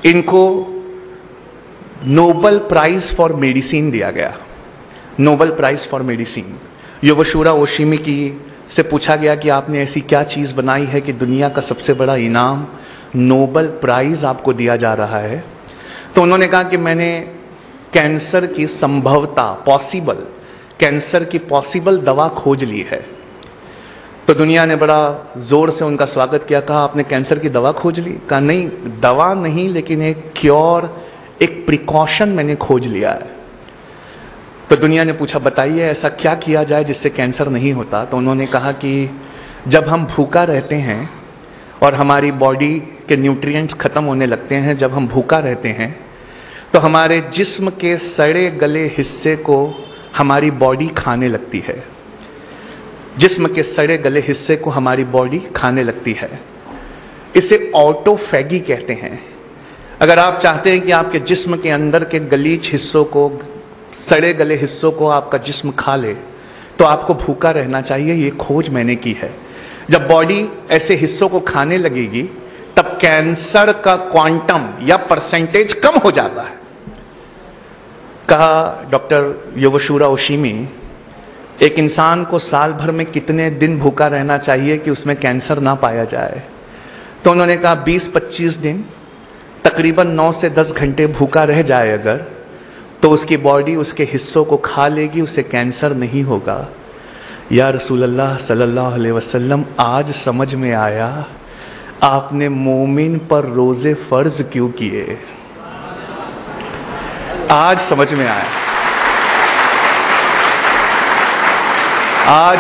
इनको Nobel prize for medicine दिया गया, Nobel prize for medicine. Yoshiro Oshimi की से पूछा गया कि आपने ऐसी क्या चीज़ बनाई है कि दुनिया का सबसे बड़ा इनाम नोबेल प्राइज आपको दिया जा रहा है। तो उन्होंने कहा कि मैंने कैंसर की संभवता पॉसिबल, कैंसर की पॉसिबल दवा खोज ली है। तो दुनिया ने बड़ा जोर से उनका स्वागत किया, कहा आपने कैंसर की दवा खोज ली? कहा नहीं, दवा नहीं, लेकिन एक क्योर, एक प्रिकॉशन मैंने खोज लिया है। तो दुनिया ने पूछा बताइए ऐसा क्या किया जाए जिससे कैंसर नहीं होता? तो उन्होंने कहा कि जब हम भूखा रहते हैं और हमारी बॉडी के न्यूट्रिएंट्स खत्म होने लगते हैं, जब हम भूखा रहते हैं तो हमारे जिस्म के सड़े गले हिस्से को हमारी बॉडी खाने लगती है, जिस्म के सड़े गले हिस्से को हमारी बॉडी खाने लगती है। इसे ऑटोफैगी कहते हैं। अगर आप चाहते हैं कि आपके जिस्म के अंदर के गलीच हिस्सों को, सड़े गले हिस्सों को आपका जिस्म खा ले, तो आपको भूखा रहना चाहिए। ये खोज मैंने की है। जब बॉडी ऐसे हिस्सों को खाने लगेगी तब कैंसर का क्वांटम या परसेंटेज कम हो जाता है। कहा डॉक्टर योशिरो ओशिमी, एक इंसान को साल भर में कितने दिन भूखा रहना चाहिए कि उसमें कैंसर ना पाया जाए? तो उन्होंने कहा 20-25 दिन, तकरीबन 9 से 10 घंटे भूखा रह जाए अगर, तो उसकी बॉडी उसके हिस्सों को खा लेगी, उसे कैंसर नहीं होगा। या रसूल अल्लाह सल्लल्लाहु अलैहि वसल्लम, आज समझ में आया आपने मोमिन पर रोजे फर्ज क्यों किए। आज समझ में आया। आज